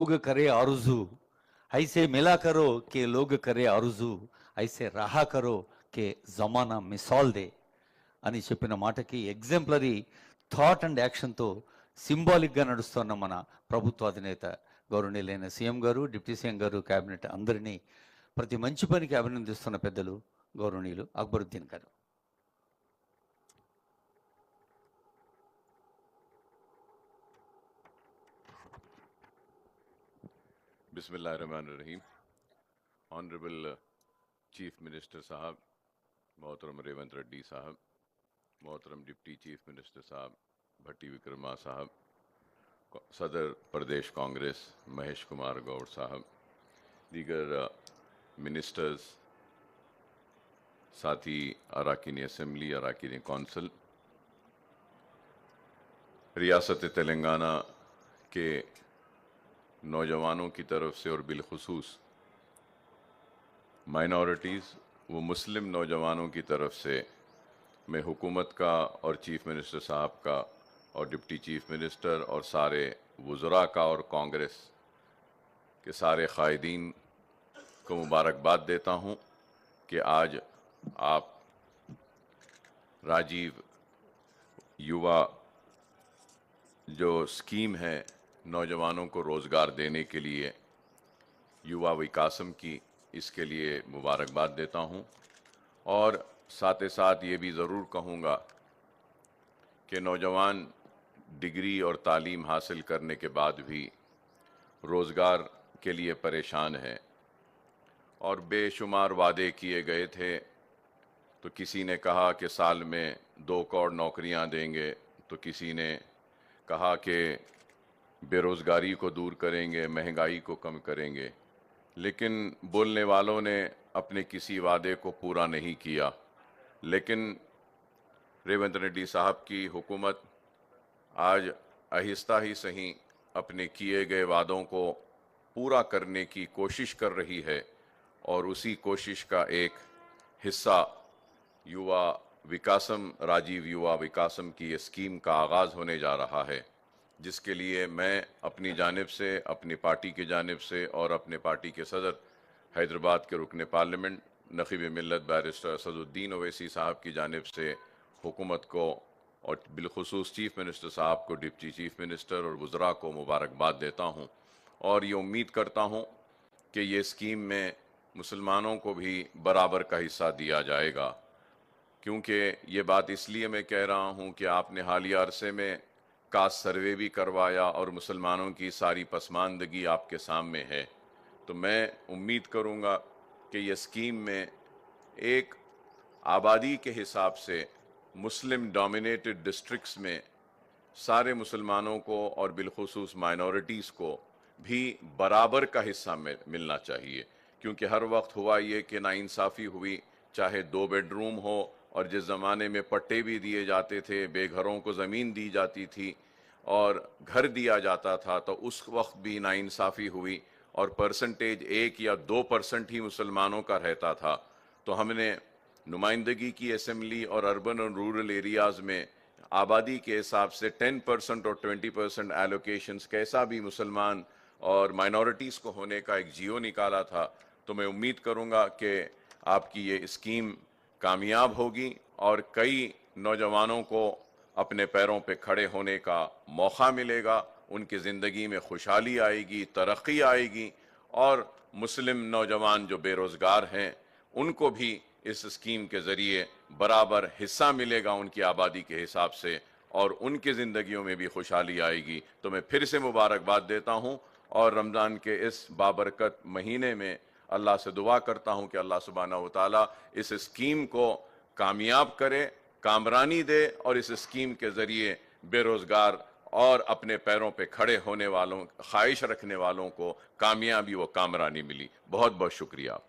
लोग करे आरज़ू, ऐसे मिला करो कि लोग करे आरज़ू, ऐसे रहा करो कि జమానా మిసాల్ దే అని చెప్పిన మాటకి ఎగ్జాంపులరీ థాట్ అండ్ యాక్షన్తో సింబాలిక్గా నడుస్తున్న మన ప్రభుత్వ అధినేత గౌరవనీయులైన సీఎం గారు, డిప్యూటీ సీఎం గారు, క్యాబినెట్ అందరినీ ప్రతి మంచి పనికి అభినందిస్తున్న పెద్దలు గౌరవనీయులు అక్బరుద్దీన్ గారు. बिस्मिल्लाहिर्रहमानिर्रहीम. ऑनरेबल चीफ मिनिस्टर साहब, मोहतरम रेवंत रेड्डी साहब, मोहतरम डिप्टी चीफ मिनिस्टर साहब भट्टी विक्रमा साहब, सदर प्रदेश कांग्रेस महेश कुमार गौड़ साहब, दीगर मिनिस्टर्स, साथी अरकान असम्बली, अरकान कौंसिल, रियासत तेलंगाना के नौजवानों की तरफ से और बिलखुसूस माइनॉरिटीज़ व मुस्लिम नौजवानों की तरफ से मैं हुकूमत का और चीफ मिनिस्टर साहब का और डिप्टी चीफ मिनिस्टर और सारे वज़रा का और कांग्रेस के सारे क़ायदीन को मुबारकबाद देता हूँ कि आज आप राजीव युवा जो स्कीम है नौजवानों को रोज़गार देने के लिए युवा विकासम की, इसके लिए मुबारकबाद देता हूँ. और साथ ही साथ ये भी ज़रूर कहूँगा कि नौजवान डिग्री और तालीम हासिल करने के बाद भी रोज़गार के लिए परेशान है और बेशुमार वादे किए गए थे. तो किसी ने कहा कि साल में 2 करोड़ नौकरियां देंगे, तो किसी ने कहा कि बेरोज़गारी को दूर करेंगे, महंगाई को कम करेंगे, लेकिन बोलने वालों ने अपने किसी वादे को पूरा नहीं किया. लेकिन रेवंत रेड्डी साहब की हुकूमत आज आहिस्ता ही सही अपने किए गए वादों को पूरा करने की कोशिश कर रही है और उसी कोशिश का एक हिस्सा युवा विकासम, राजीव युवा विकासम की ये स्कीम का आगाज़ होने जा रहा है, जिसके लिए मैं अपनी जानिब से, अपनी पार्टी की जानिब से और अपने पार्टी के सदर हैदराबाद के रुकन पार्लियामेंट नक़ीब मिल्लत बैरिस्टर असदुद्दीन ओवैसी साहब की जानिब से हुकूमत को और बिलखुसूस चीफ मिनिस्टर साहब को, डिप्टी चीफ मिनिस्टर और वज़रा को मुबारकबाद देता हूँ. और ये उम्मीद करता हूँ कि ये स्कीम में मुसलमानों को भी बराबर का हिस्सा दिया जाएगा. क्योंकि ये बात इसलिए मैं कह रहा हूँ कि आपने हालिया अरसे में कास्ट सर्वे भी करवाया और मुसलमानों की सारी पसमानदगी आपके सामने है. तो मैं उम्मीद करूँगा कि ये स्कीम में एक आबादी के हिसाब से मुस्लिम डोमिनेटेड डिस्ट्रिक्ट्स में सारे मुसलमानों को और बिलखुसूस माइनॉरिटीज़ को भी बराबर का हिस्सा मिलना चाहिए. क्योंकि हर वक्त हुआ ये कि नाइंसाफ़ी हुई, चाहे 2 बेडरूम हो, और जिस ज़माने में पट्टे भी दिए जाते थे, बेघरों को ज़मीन दी जाती थी और घर दिया जाता था, तो उस वक्त भी नाइंसाफ़ी हुई और परसेंटेज 1 या 2% ही मुसलमानों का रहता था. तो हमने नुमाइंदगी की असम्बली और अर्बन और रूरल एरियाज़ में आबादी के हिसाब से 10% और 20% एलोकेशंस कैसा भी मुसलमान और माइनॉरिटीज़ को होने का एक जियो निकाला था. तो मैं उम्मीद करूँगा कि आपकी ये स्कीम कामयाब होगी और कई नौजवानों को अपने पैरों पे खड़े होने का मौका मिलेगा, उनकी ज़िंदगी में खुशहाली आएगी, तरक्की आएगी और मुस्लिम नौजवान जो बेरोज़गार हैं उनको भी इस स्कीम के ज़रिए बराबर हिस्सा मिलेगा उनकी आबादी के हिसाब से और उनकी ज़िंदगियों में भी खुशहाली आएगी. तो मैं फिर से मुबारकबाद देता हूँ और रमज़ान के इस बाबरकत महीने में अल्लाह से दुआ करता हूँ कि अल्लाह सुब्हानहू व तआला इस स्कीम को कामयाब करे, कामरानी दे और इस स्कीम के ज़रिए बेरोज़गार और अपने पैरों पे खड़े होने वालों, ख्वाहिश रखने वालों को कामयाबी व कामरानी मिली. बहुत बहुत शुक्रिया.